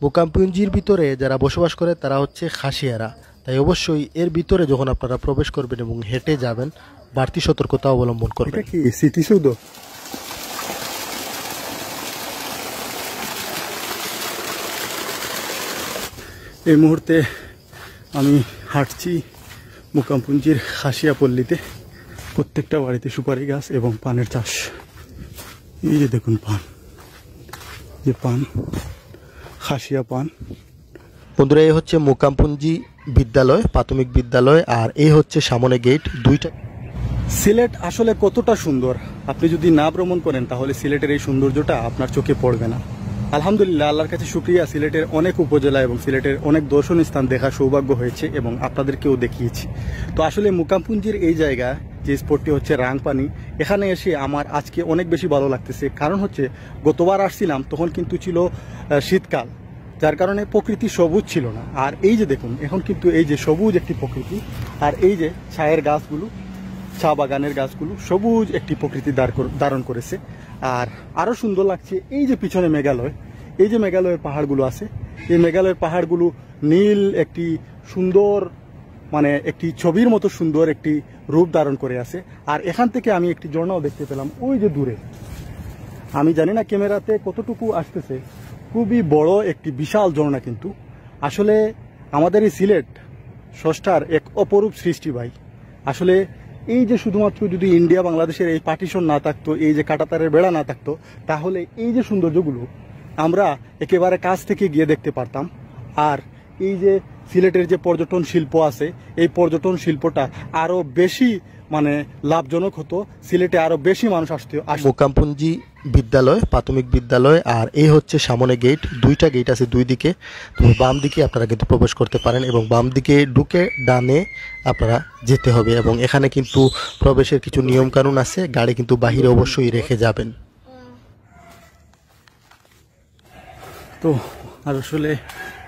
মোকামপুঞ্জির ভিতরে যারা বসবাস করে তারা হচ্ছে খাসিয়ারা, তাই অবশ্যই এর ভিতরে যখন আপনারা প্রবেশ করবেন এবং হেঁটে যাবেন বাড়তি সতর্কতা অবলম্বন করবেন। এটা কি স্মৃতিসৌধ? এই মুহূর্তে আমি হাঁটছি মোকামপুঞ্জির খাসিয়া পল্লীতে। প্রত্যেকটা বাড়িতে সুপারি গাছ এবং পানের চাষ। এই যে দেখুন পান, যে পান, খাসিয়া পান। বন্ধুরা, এই হচ্ছে মোকামপুঞ্জি বিদ্যালয়, প্রাথমিক বিদ্যালয়, আর এই হচ্ছে সামনে গেট দুইটা। সিলেট আসলে কতটা সুন্দর, আপনি যদি না ভ্রমণ করেন তাহলে সিলেটের এই সৌন্দর্যটা আপনার চোখে পড়বে না। আলহামদুলিল্লাহ, আল্লাহর কাছে শুকরিয়া, সিলেটের অনেক উপজেলা এবং সিলেটের অনেক দর্শনীয় স্থান দেখার সৌভাগ্য হয়েছে এবং আপনাদেরকেও দেখিয়েছি। তো আসলে মোকামপুঞ্জির এই জায়গা, যে স্পটটি হচ্ছে রাংপানি, এখানে এসে আমার আজকে অনেক বেশি ভালো লাগতেছে। কারণ হচ্ছে গতবার আসছিলাম তখন কিন্তু ছিল শীতকাল, যার কারণে প্রকৃতি সবুজ ছিল না। আর এই যে দেখুন এখন কিন্তু এই যে সবুজ একটি প্রকৃতি, আর এই যে ছায়ের গাছগুলো, চা বাগানের গাছগুলো সবুজ একটি প্রকৃতি ধারণ করেছে। আর আরও সুন্দর লাগছে এই যে পিছনে মেঘালয়, এই যে মেঘালয়ের পাহাড়গুলো আছে, এই মেঘালয়ের পাহাড়গুলো নীল একটি সুন্দর, মানে একটি ছবির মতো সুন্দর একটি রূপ ধারণ করে আছে। আর এখান থেকে আমি একটি ঝর্ণাও দেখতে পেলাম ওই যে দূরে। আমি জানি না ক্যামেরাতে কতটুকু আসতেছে, খুবই বড় একটি বিশাল ঝর্ণা। কিন্তু আসলে আমাদের এই সিলেট স্রষ্টার এক অপরূপ সৃষ্টি ভাই। আসলে এই যে শুধুমাত্র যদি ইন্ডিয়া বাংলাদেশের এই পার্টিশন না থাকতো, এই যে কাঁটাতারের বেড়া না থাকতো, তাহলে এই যে সৌন্দর্যগুলো আমরা একেবারে কাছ থেকে গিয়ে দেখতে পারতাম। আর এই যে সিলেটের যে পর্যটন শিল্প আছে, এই পর্যটন শিল্পটা আরও বেশি মানে লাভজনক হতো, সিলেটে আরও বেশি মানুষ আসতো। মোকামপুঞ্জি বিদ্যালয়, প্রাথমিক বিদ্যালয়, আর এই হচ্ছে সামনে গেট দুইটা। গেট আছে দুই দিকে, তো বাম দিকে আপনারা কিন্তু প্রবেশ করতে পারেন এবং বাম দিকে ঢুকে ডানে আপনারা যেতে হবে। এবং এখানে কিন্তু প্রবেশের কিছু নিয়ম কানুন আছে, গাড়ি কিন্তু বাহিরে অবশ্যই রেখে যাবেন। তো আর আসলে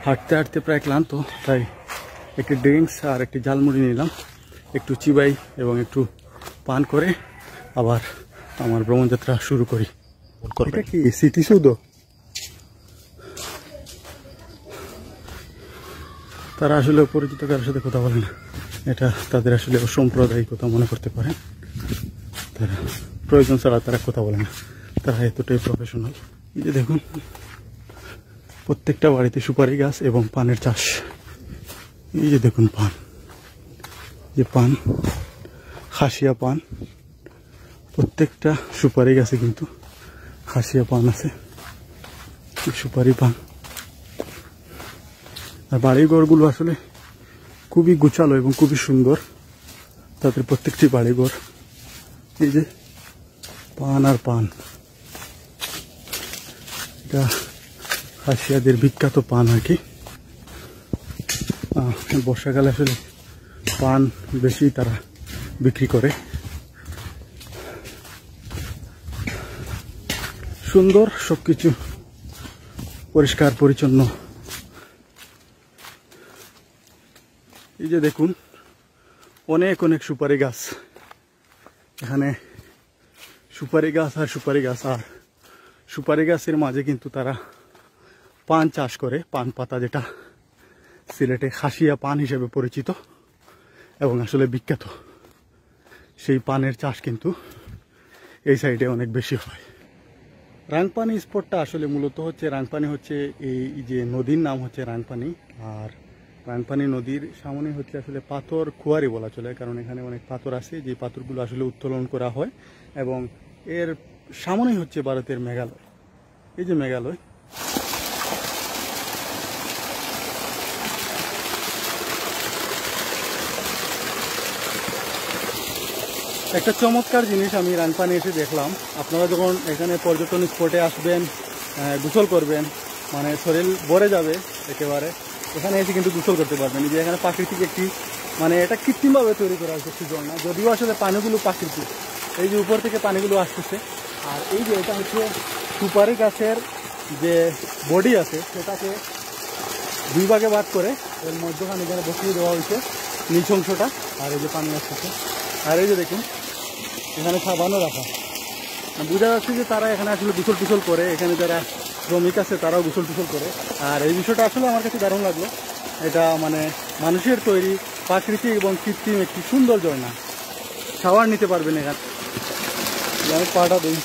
হাঁটতে হাঁটতে প্রায় ক্লান্ত, তাই একটি ড্রিঙ্কস আর একটি ঝালমুড়ি নিলাম, একটু চিবাই এবং একটু পান করে আবার আমার ভ্রমণযাত্রা শুরু করি। এটা কি স্মৃতিসৌধ? তারা আসলে পরিচিত কারোর সাথে কথা বলে না, এটা তাদের আসলে অসাম্প্রদায়িকতা মনে করতে পারেন। তারা প্রয়োজন ছাড়া তারা কথা বলে না, তারা এতটাই প্রফেশনাল। এই যে দেখুন প্রত্যেকটা বাড়িতে সুপারি গাছ এবং পানের চাষ। এই যে দেখুন পান, যে পান, খাসিয়া পান। প্রত্যেকটা সুপারি গাছে কিন্তু খাসিয়া পান আছে, সুপারি পান। আর বাড়িঘরগুলো আসলে খুবই গুছালো এবং খুবই সুন্দর, তাদের প্রত্যেকটি বাড়িঘর। এই যে পান আর পান, এটা খাসিয়াদের বিখ্যাত পান আর কি। বর্ষাকালে আসলে পান বেশি তারা বিক্রি করে। সুন্দর সবকিছু, পরিষ্কার পরিচ্ছন্ন। এই যে দেখুন অনেক অনেক সুপারি গাছ, এখানে সুপারি গাছ আর সুপারি গাছ। আর সুপারি গাছের মাঝে কিন্তু তারা পান চাষ করে, পান পাতা, যেটা সিলেটে খাসিয়া পান হিসেবে পরিচিত এবং আসলে বিখ্যাত। সেই পানের চাষ কিন্তু এই সাইডে অনেক বেশি হয়। রাংপানি স্পটটা আসলে মূলত হচ্ছে, রাংপানি হচ্ছে এই যে নদীর নাম হচ্ছে রাংপানি। আর রাংপানি নদীর সামনে হচ্ছে আসলে পাথর কুয়ারি বলা চলে, কারণ এখানে অনেক পাথর আছে, যে পাথরগুলো আসলে উত্তোলন করা হয়। এবং এর সামনেই হচ্ছে ভারতের মেঘালয়। এই যে মেঘালয়, একটা চমৎকার জিনিস আমি রাংপানি এসে দেখলাম। আপনারা যখন এখানে পর্যটন স্পটে আসবেন, গোসল করবেন, মানে শরীর ভরে যাবে একেবারে, এখানে এসে কিন্তু গোসল করতে পারবেন। যে এখানে প্রাকৃতিক একটি, মানে এটা কৃত্রিমভাবে তৈরি করা হয়েছে একটি ঝর্ণা, যদিও আসলে পানিগুলো প্রাকৃতিক। এই যে উপর থেকে পানিগুলো আসতেছে। আর এই যে এটা হচ্ছে সুপারি গাছের যে বডি আছে, সেটাকে দুই ভাগে ভাগ করে এর মধ্যখানে এখানে বসিয়ে দেওয়া হয়েছে নিচ অংশটা। আর এই যে পানি আসতেছে, আর এই যে দেখুন এখানে সাবানও রাখা। বোঝা যাচ্ছে যে তারা এখানে আসলে গোসল টুসল করে, এখানে যারা শ্রমিক আছে তারাও গোসল টুসল করে। আর এই বিষয়টা আসলে আমার কাছে দারুণ লাগলো। এটা মানে মানুষের তৈরি প্রাকৃতিক এবং কৃত্রিম একটি সুন্দর ঝর্ণা। শাওয়ার নিতে পারবেন এখানে। আমি পাটা দিই,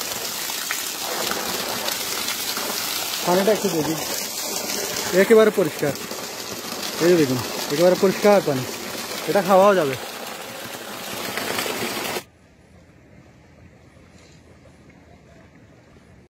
পানিটা একটু দেখি, একেবারে পরিষ্কার। এই দেখুন একেবারে পরিষ্কার পানি, এটা খাওয়াও যাবে।